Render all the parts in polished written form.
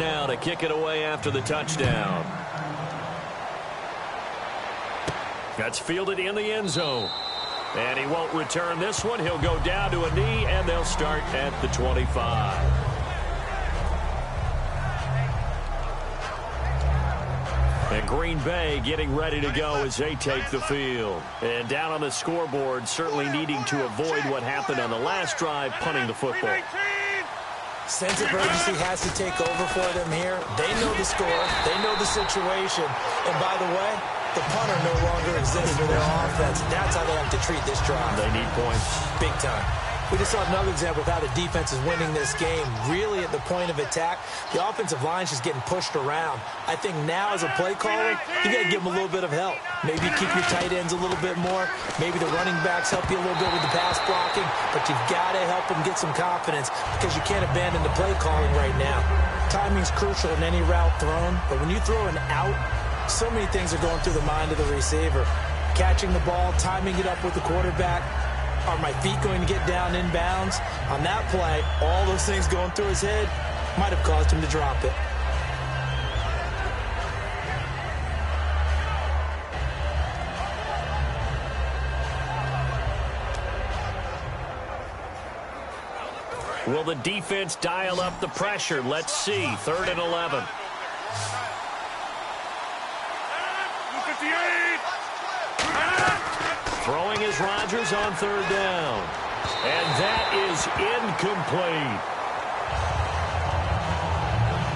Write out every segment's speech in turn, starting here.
now to kick it away after the touchdown. That's fielded in the end zone. And he won't return this one. He'll go down to a knee, and they'll start at the 25. And Green Bay getting ready to go as they take the field. And down on the scoreboard, certainly needing to avoid what happened on the last drive, punting the football. Sense of urgency has to take over for them here. They know the score. They know the situation. And by the way, the punter no longer exists for their offense. That's how they have to treat this drive. They need points. Big time. We just saw another example of how the defense is winning this game. Really at the point of attack, the offensive line's just getting pushed around. I think now as a play caller, you got to give them a little bit of help. Maybe keep your tight ends a little bit more. Maybe the running backs help you a little bit with the pass blocking. But you've got to help them get some confidence because you can't abandon the play calling right now. Timing's crucial in any route thrown. But when you throw an out, so many things are going through the mind of the receiver. Catching the ball, timing it up with the quarterback. Are my feet going to get down in bounds? On that play, all those things going through his head might have caused him to drop it. Will the defense dial up the pressure? Let's see. 3rd and 11. Throwing is Rodgers on 3rd down. And that is incomplete.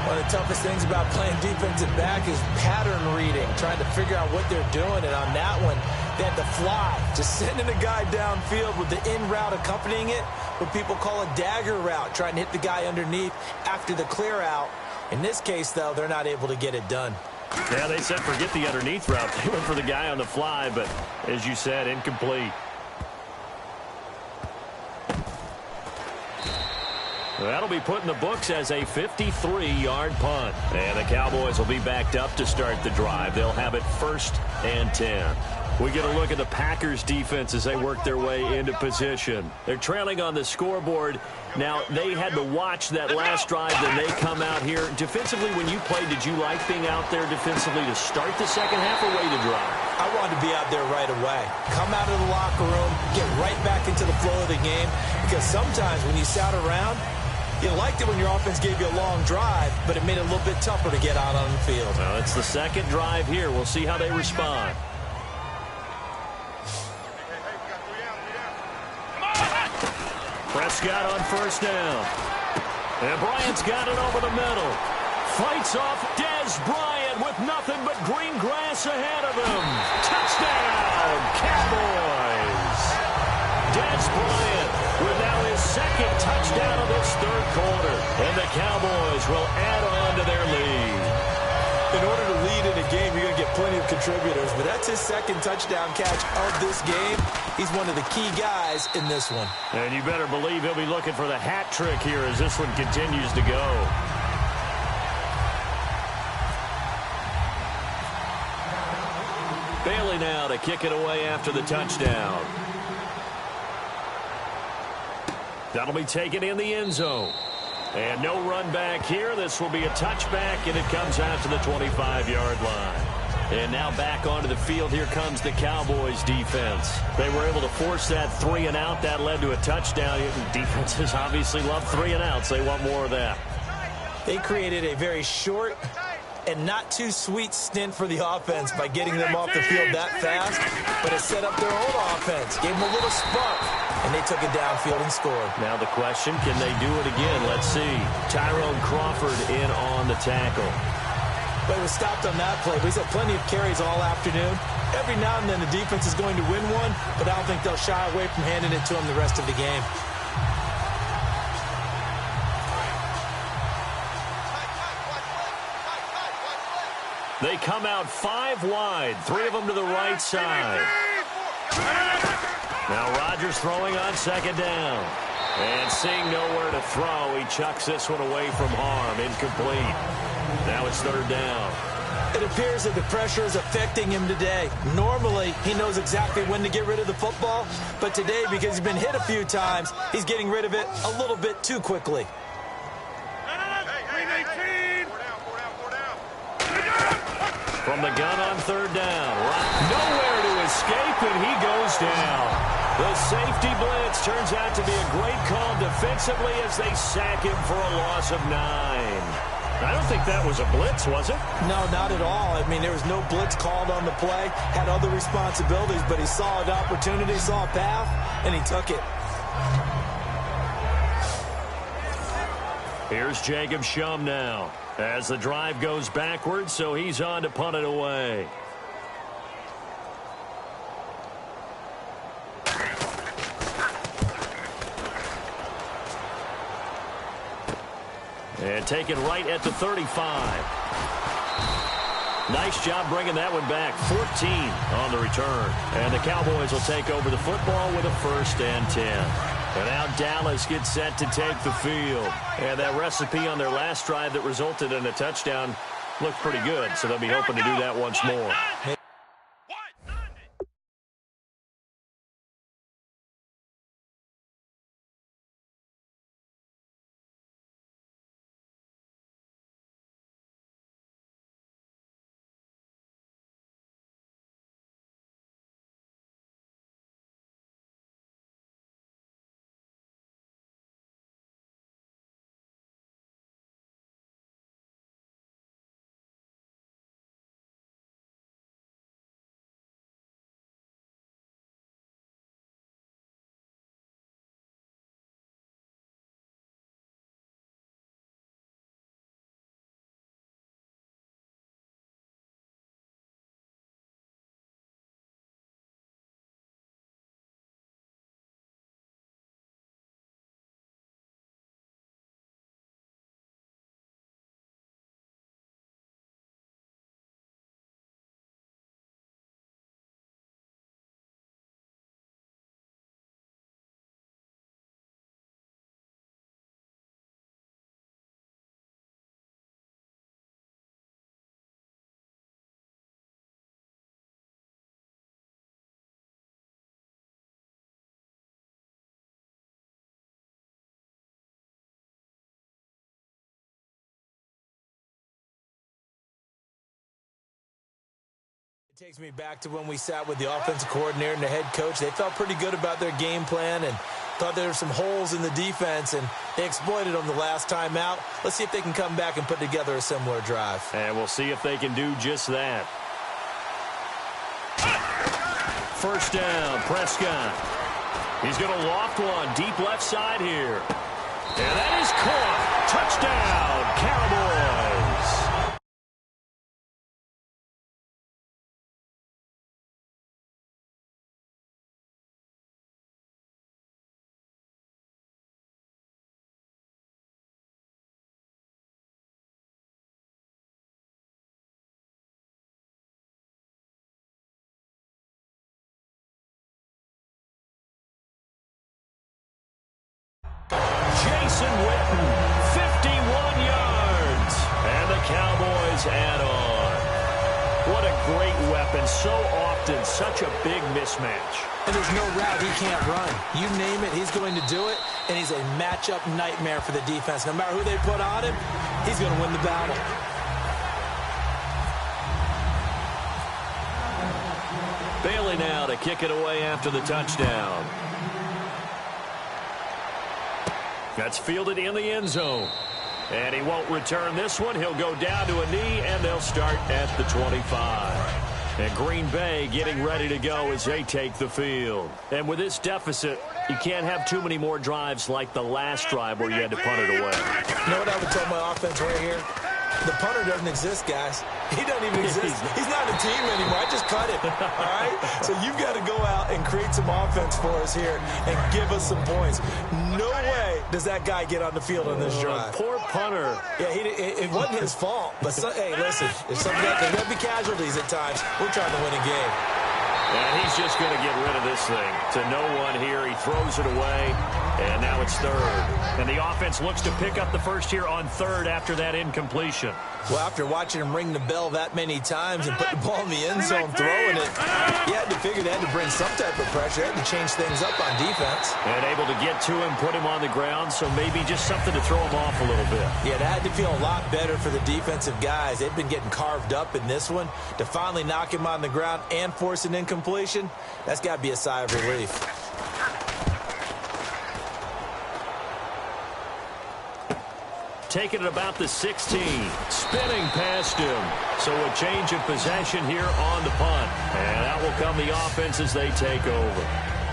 One of the toughest things about playing defensive back is pattern reading, trying to figure out what they're doing. And on that one, they had to fly, just sending a guy downfield with the in route accompanying it, what people call a dagger route, trying to hit the guy underneath after the clear out. In this case, though, they're not able to get it done. Yeah, they said forget the underneath route. They went for the guy on the fly, but as you said, incomplete. That'll be put in the books as a 53-yard punt. And the Cowboys will be backed up to start the drive. They'll have it 1st and 10. We get a look at the Packers defense as they work their way into position. They're trailing on the scoreboard. Now, they had to watch that last drive, then they come out here. Defensively, when you played, did you like being out there defensively to start the second half or wait to drive? I wanted to be out there right away. Come out of the locker room, get right back into the flow of the game. Because sometimes when you sat around, you liked it when your offense gave you a long drive, but it made it a little bit tougher to get out on the field. Well, it's the second drive here. We'll see how they respond. Prescott on 1st down. And Bryant's got it over the middle. Fights off Dez Bryant with nothing but green grass ahead of him. Touchdown, Cowboys. Dez Bryant with now his 2nd touchdown of this 3rd quarter. And the Cowboys will add on to their lead. In order to lead in a game, you're going to get plenty of contributors, but that's his 2nd touchdown catch of this game. He's one of the key guys in this one. And you better believe he'll be looking for the hat trick here as this one continues to go. Bailey now to kick it away after the touchdown. That'll be taken in the end zone. And no run back here. This will be a touchback, and it comes out to the 25-yard line. And now back onto the field. Here comes the Cowboys defense. They were able to force that 3 and out. That led to a touchdown. Defenses obviously love 3 and outs. They want more of that. They created a very short and not too sweet stint for the offense by getting them off the field that fast, but it set up their own offense, gave them a little spark, and they took it downfield and scored. Now the question, can they do it again? Let's see. Tyrone Crawford in on the tackle. But it was stopped on that play. He's had plenty of carries all afternoon. Every now and then the defense is going to win one, but I don't think they'll shy away from handing it to him the rest of the game. They come out 5 wide, 3 of them to the right side. Now Rodgers throwing on 2nd down. And seeing nowhere to throw, he chucks this one away from harm. Incomplete. Now it's 3rd down. It appears that the pressure is affecting him today. Normally, he knows exactly when to get rid of the football, but today, because he's been hit a few times, he's getting rid of it a little bit too quickly. from the gun on third down. Nowhere to escape, and he goes down. The safety blitz turns out to be a great call defensively as they sack him for a loss of 9. I don't think that was a blitz, was it? No, not at all. I mean, there was no blitz called on the play. Had other responsibilities, but he saw an opportunity, saw a path, and he took it. Here's Jacob Shum now as the drive goes backwards, so he's on to punt it away. And taken right at the 35. Nice job bringing that one back. 14 on the return. And the Cowboys will take over the football with a 1st and 10. And now Dallas gets set to take the field. And that recipe on their last drive that resulted in a touchdown looked pretty good, so they'll be hoping to do that once more. Takes me back to when we sat with the offensive coordinator and the head coach. They felt pretty good about their game plan and thought there were some holes in the defense, and they exploited them the last time out. Let's see if they can come back and put together a similar drive. And we'll see if they can do just that. 1st down, Prescott. He's going to loft one deep left side here. And that is caught. Touchdown, Cowboys. Jason Witten, 51 yards. And the Cowboys add on. What a great weapon. So often, such a big mismatch. And there's no route he can't run. You name it, he's going to do it. And he's a matchup nightmare for the defense. No matter who they put on him, he's going to win the battle. Bailey now to kick it away after the touchdown. That's fielded in the end zone. And he won't return this one. He'll go down to a knee, and they'll start at the 25. And Green Bay getting ready to go as they take the field. And with this deficit, you can't have too many more drives like the last drive where you had to punt it away. You know what I would tell my offense right here? The punter doesn't exist, guys. He doesn't even exist. He's not a team anymore. I just cut it, all right? So you've got to go out and create some offense for us here and give us some points. No way does that guy get on the field on this drive. Poor punter. Yeah, it wasn't his fault. But, hey, listen, there's going to be casualties at times. We're trying to win a game. And he's just going to get rid of this thing to no one here. He throws it away, and now it's third. And the offense looks to pick up the first here on third after that incompletion. Well, after watching him ring the bell that many times and put the ball in the end zone throwing it, he had to figure they had to bring some type of pressure. They had to change things up on defense. And able to get to him, put him on the ground, so maybe just something to throw him off a little bit. Yeah, that had to feel a lot better for the defensive guys. They've been getting carved up in this one. To finally knock him on the ground and force an incompletion, that's got to be a sigh of relief. Taking it about the 16. Spinning past him. So a change of possession here on the punt. And out will come the offense as they take over.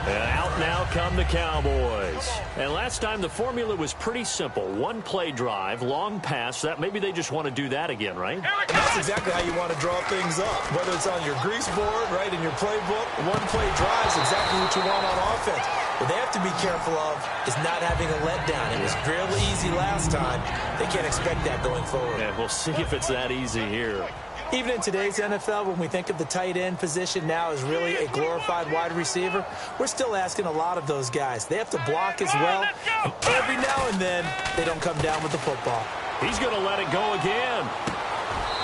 And out now come the Cowboys. And last time the formula was pretty simple. One play drive, long pass. That maybe they just want to do that again, right? And that's exactly how you want to draw things up. Whether it's on your grease board, right, in your playbook, one play drive is exactly what you want on offense. What they have to be careful of is not having a letdown. It was real easy last time. They can't expect that going forward. Yeah, we'll see if it's that easy here. Even in today's NFL, when we think of the tight end position now as really a glorified wide receiver, we're still asking a lot of those guys. They have to block as well, and every now and then, they don't come down with the football. He's going to let it go again.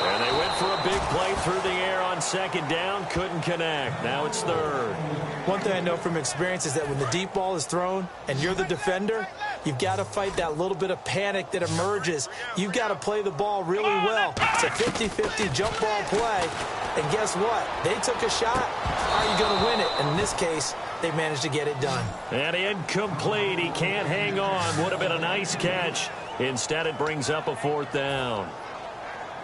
And they went for a big play through the air on second down, couldn't connect. Now it's third. One thing I know from experience is that when the deep ball is thrown and you're the defender, you've got to fight that little bit of panic that emerges. You've got to play the ball really well. It's a 50-50 jump ball play. And guess what? They took a shot. How are you going to win it? And in this case, they managed to get it done. And incomplete. He can't hang on. Would have been a nice catch. Instead, it brings up a fourth down.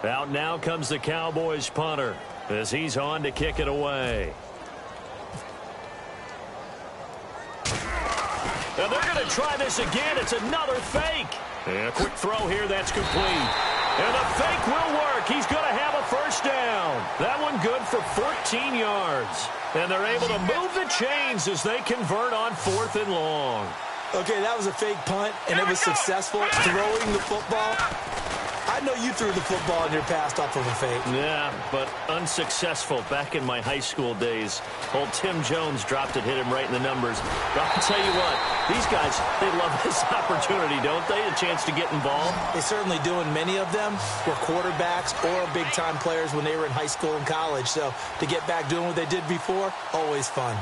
Out now comes the Cowboys punter as he's on to kick it away. And they're going to try this again. It's another fake. And a quick throw here that's complete. And the fake will work. He's going to have a first down. That one good for 14 yards. And they're able to move the chains as they convert on 4th and long. Okay, that was a fake punt, and it was successful throwing the football. I know you threw the football in your past off of a fake. Yeah, but unsuccessful back in my high school days. Old Tim Jones dropped it, hit him right in the numbers. But I'll tell you what, these guys, they love this opportunity, don't they? A chance to get involved. They certainly do, and many of them were quarterbacks or big-time players when they were in high school and college. So to get back doing what they did before, always fun.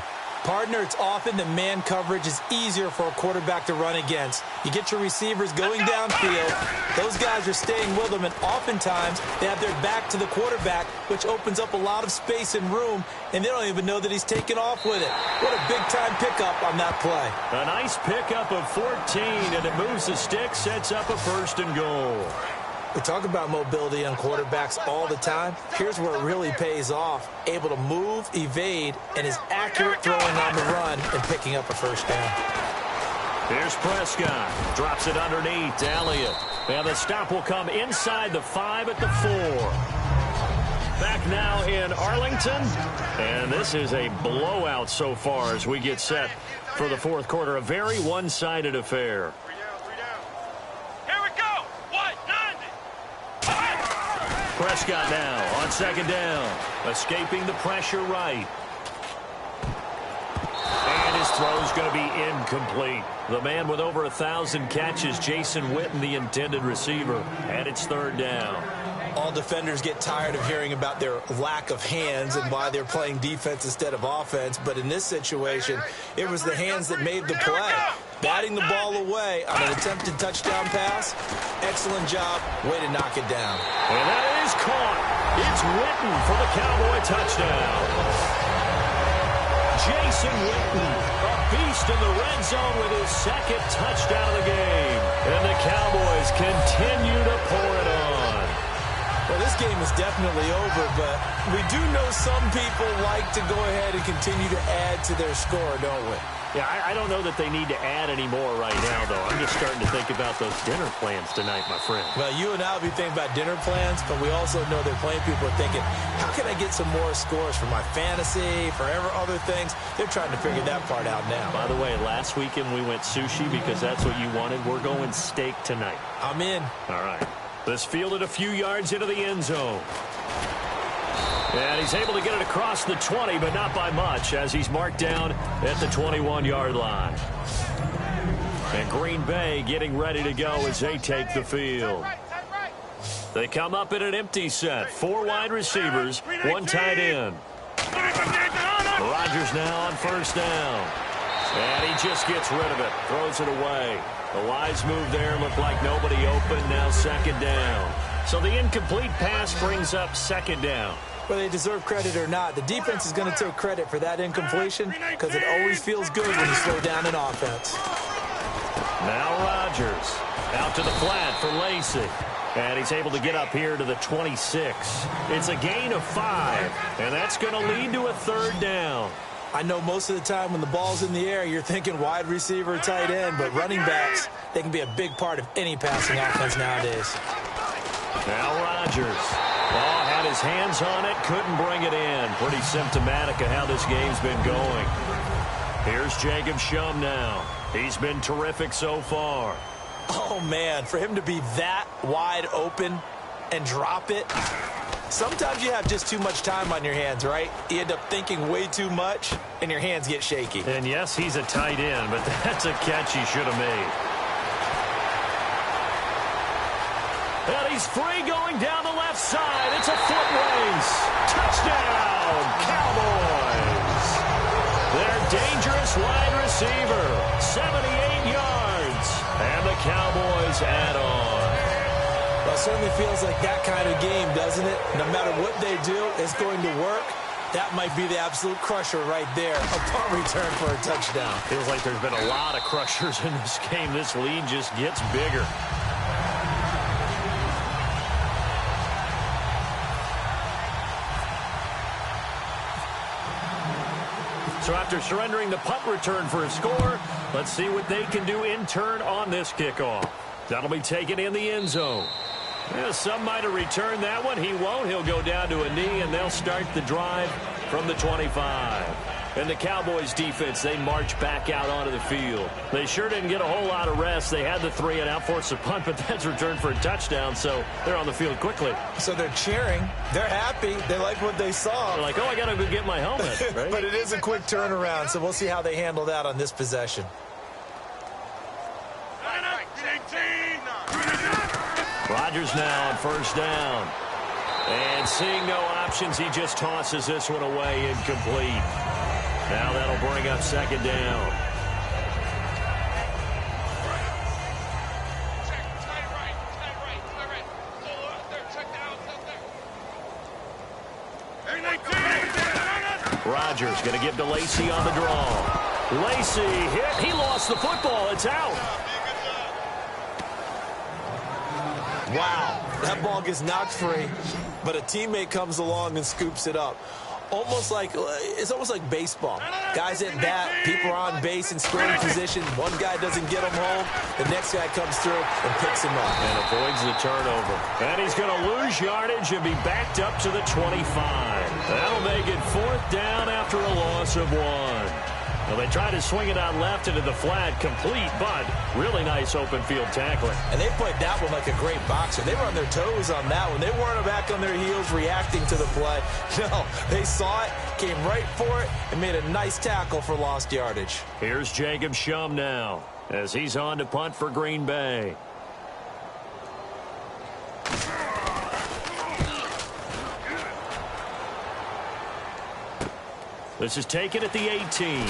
Partner, it's often that man coverage is easier for a quarterback to run against. You get your receivers going downfield. Those guys are staying with them, and oftentimes they have their back to the quarterback, which opens up a lot of space and room, and they don't even know that he's taken off with it. What a big-time pickup on that play. A nice pickup of 14, and it moves the stick, sets up a 1st and goal. We talk about mobility on quarterbacks all the time. Here's where it really pays off. Able to move, evade, and is accurate throwing on the run and picking up a first down. Here's Prescott. Drops it underneath. Elliott. And the stop will come inside the 5 at the 4. Back now in Arlington. And this is a blowout so far as we get set for the 4th quarter. A very one-sided affair. Prescott now on second down. Escaping the pressure right. And his throw's going to be incomplete. The man with over 1,000 catches, Jason Witten, the intended receiver. And it's 3rd down. All defenders get tired of hearing about their lack of hands and why they're playing defense instead of offense. But in this situation, it was the hands that made the play. Batting the ball away on an attempted touchdown pass. Excellent job. Way to knock it down. And that is caught. It's Witten for the Cowboy touchdown. Jason Witten, a beast in the red zone with his 2nd touchdown of the game. And the Cowboys continue to pour it on. Well, this game is definitely over, but we do know some people like to go ahead and continue to add to their score, don't we? Yeah, I don't know that they need to add any more right now, though. I'm just starting to think about those dinner plans tonight, my friend. Well, you and I will be thinking about dinner plans, but we also know they're playing people are thinking, how can I get some more scores for my fantasy, for other things? They're trying to figure that part out now. By the way, last weekend we went sushi because that's what you wanted. We're going steak tonight. I'm in. All right. This fielded a few yards into the end zone. And he's able to get it across the 20, but not by much, as he's marked down at the 21-yard line. And Green Bay getting ready to go as they take the field. They come up in an empty set. 4 wide receivers, 1 tight end. Rodgers now on first down. And he just gets rid of it, throws it away. The wise move there, looked like nobody open, now second down. So the incomplete pass brings up second down. Whether they deserve credit or not, the defense is going to take credit for that incompletion because it always feels good when you slow down an offense. Now Rodgers out to the flat for Lacy. And he's able to get up here to the 26. It's a gain of 5, and that's going to lead to a third down. I know most of the time when the ball's in the air, you're thinking wide receiver, tight end, but running backs, they can be a big part of any passing offense nowadays. Now Rodgers. Oh, had his hands on it, couldn't bring it in. Pretty symptomatic of how this game's been going. Here's Jacob Shum now. He's been terrific so far. Oh, man, for him to be that wide open and drop it. Sometimes you have just too much time on your hands, right? You end up thinking way too much, and your hands get shaky. And, yes, he's a tight end, but that's a catch he should have made. And he's free going down the left side. It's a foot race. Touchdown, Cowboys. Their dangerous wide receiver, 78 yards. And the Cowboys add on. Well, it certainly feels like that kind of game, doesn't it? No matter what they do, it's going to work. That might be the absolute crusher right there. A punt return for a touchdown. Feels like there's been a lot of crushers in this game. This lead just gets bigger. So after surrendering the punt return for a score, let's see what they can do in turn on this kickoff. That'll be taken in the end zone. Yeah, some might have returned that one. He won't. He'll go down to a knee, and they'll start the drive from the 25. And the Cowboys defense, they march back out onto the field. They sure didn't get a whole lot of rest. They had the 3 and out, forced a punt, but that's returned for a touchdown, so they're on the field quickly. So they're cheering. They're happy. They like what they saw. They're like, oh, I got to go get my helmet. Right? But it is a quick turnaround, so we'll see how they handle that on this possession. Rodgers now on first down. And seeing no options, he just tosses this one away incomplete. Now that'll bring up second down. Rodgers going to give to Lacy on the draw. Lacy hit. He lost the football. It's out. Wow, that ball gets knocked free, but a teammate comes along and scoops it up. It's almost like baseball. Guys at bat, people are on base in scoring position. One guy doesn't get him home. The next guy comes through and picks him up. And avoids the turnover. And he's going to lose yardage and be backed up to the 25. That'll make it fourth down after a loss of 1. Well, they tried to swing it out left into the flat, complete, but really nice open field tackling. And they played that one like a great boxer. They were on their toes on that one. They weren't back on their heels reacting to the play. No, they saw it, came right for it, and made a nice tackle for lost yardage. Here's Jacob Shum now as he's on to punt for Green Bay. This is taken at the 18.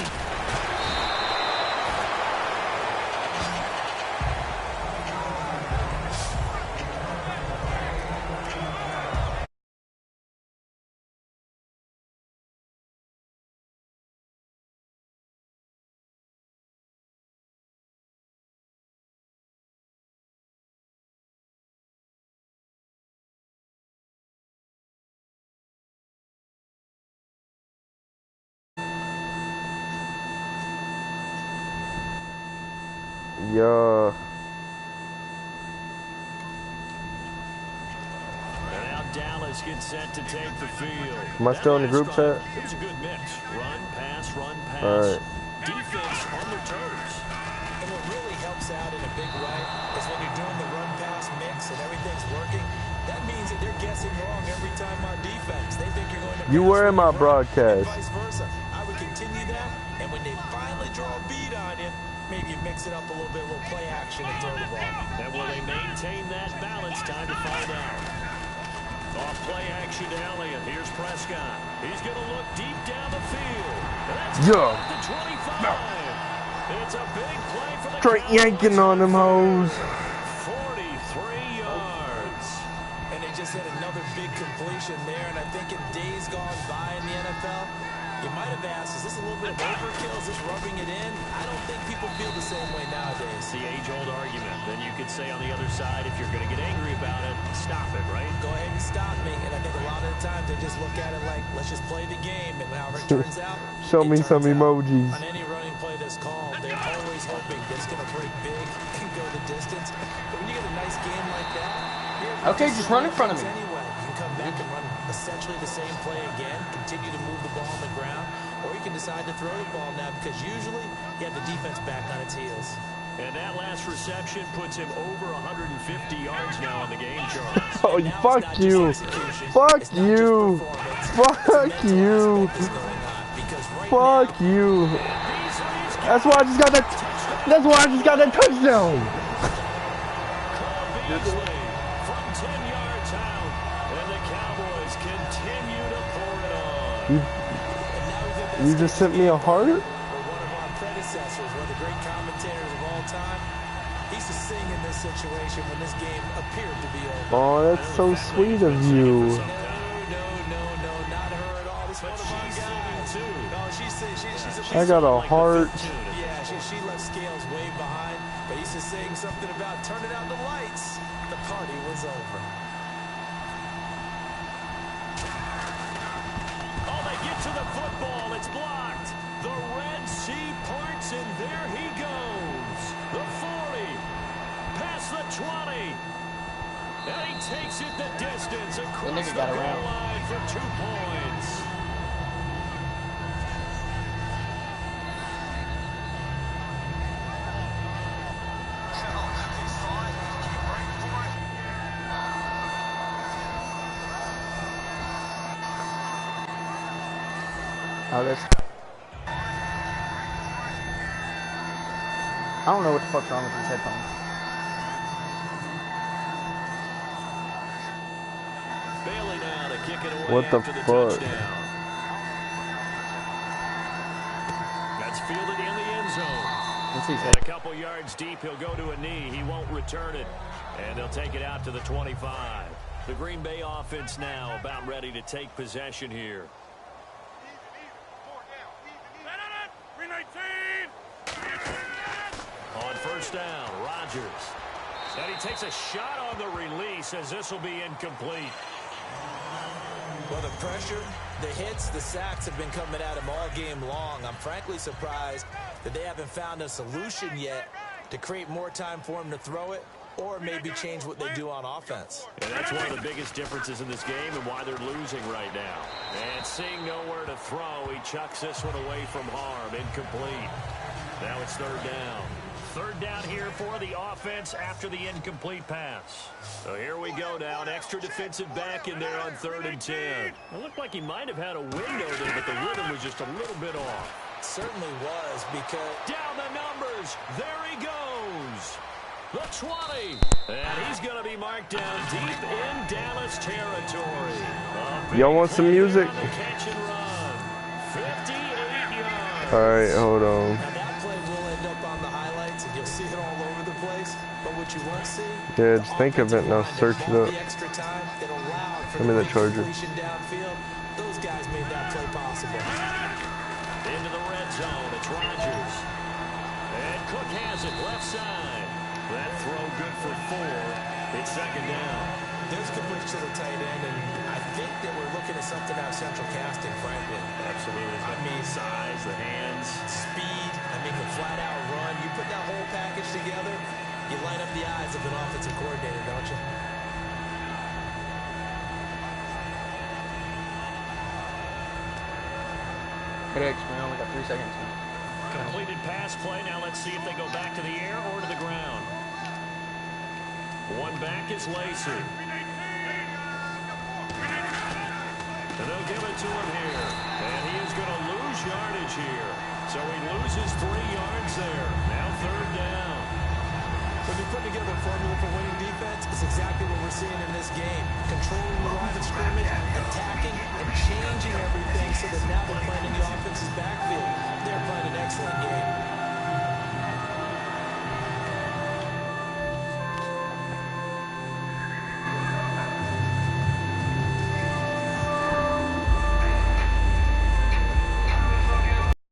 Yeah. And now Dallas gets set to take the field. Am I still in the group chat? It was a good mix. Run, pass, run, pass. All right. Defense on their toes. And what really helps out in a big way is when you're doing the run-pass mix and everything's working, That means that they're guessing wrong every time on defense. They think you're going to. You were in my broadcast. Vice versa. I would continue that, and when they finally draw a beat on you, maybe you mix it up a little bit, a little play action, and throw the ball. And will they maintain that balance? Time to find out. Off play action to Elliott. Here's Prescott. He's going to look deep down the field. That's the 25. No. It's a big play for the Straight yanking on them hoes. 43 yards. And they just had another big completion there. And I think in days gone by in the NFL, you might have asked, is this a little bit of overkill? Is this rubbing it in? I don't think people feel the same way nowadays. It's the age-old argument. Then you could say on the other side, if you're going to get angry about it, stop it, right? Go ahead and stop me. And I think a lot of the times they just look at it like, let's just play the game. And however it turns out, show me some emojis. On any running play that's called, they're always hoping that it's going to break big and go the distance. But when you get a nice game like that, okay, just run in front of me. Anyway, you can come back and run essentially the same play again, continue to move the ball on the ground, or you can decide to throw the ball now because usually you have the defense back on its heels. And that last reception puts him over 150 yards now on the game, Charles. Oh, fuck you. Fuck you. Fuck you. Fuck you. That's why I just got that. That's why I just got that touchdown. From 10 yards out, and the Cowboys continue to pour it on. You just sent me a heart? One of our predecessors, one of the great commentators of all time, he used to sing in this situation when this game appeared to be over. Oh, that's so sweet of you. No, not her at all. This one of our guys. No, she's I got a heart. Yeah, she left scales way behind, but he used to sing something about turning out the lights. The party was over. Oh, they get to the football. It's blocked. The Red Sea parts, and there he goes. The 40, past the 20. And he takes it the distance across the goal line for 2 points. Oh, that's... I don't know what the fuck's wrong with these headphones. Bailey now to kick it away. What the fuck? That's fielded in the end zone. Let's see, And a couple yards deep, he'll go to a knee. He won't return it. And they'll take it out to the 25. The Green Bay offense now about ready to take possession here. On first down, Rodgers. And he takes a shot on the release as this will be incomplete. Well, the pressure, the hits, the sacks have been coming at him all game long. I'm frankly surprised that they haven't found a solution yet to create more time for him to throw it or maybe change what they do on offense. And that's one of the biggest differences in this game and why they're losing right now. And seeing nowhere to throw, he chucks this one away from harm. Incomplete. Now it's third down. Third down here for the offense after the incomplete pass. So here we go now. An extra defensive back in there on 3rd and 10. It looked like he might have had a window there, but the rhythm was just a little bit off. Certainly was, because... Down the numbers. There he goes. The 20. And he's going to be marked down deep in Dallas territory. Y'all want some music? Catch and run. 58 yards. All right, hold on. Now that play will end up on the highlights, and you'll see it all over the place. But what you won't see... Yeah, just think of it now. Search it up. Give me the charger. Downfield. Those guys made that play possible. Into the red zone. It's Rodgers. And Cook has it left side. That throw good for 4. It's second down. There's good push to the tight end, and I think that we're looking at something out of central casting, frankly. Absolutely. I mean, size, the hands. Speed. I mean, the flat-out run. You put that whole package together, you line up the eyes of an offensive coordinator, don't you? Good X, man. We got 3 seconds. Completed pass play. Now let's see if they go back to the air or to the ground. One back is Lacey. And they'll give it to him here. And he is going to lose yardage here. So he loses 3 yards there. Now 3rd down. When you put together a formula for winning defense, it's exactly what we're seeing in this game. Controlling the line of scrimmage, attacking, and changing everything so that now they're playing in the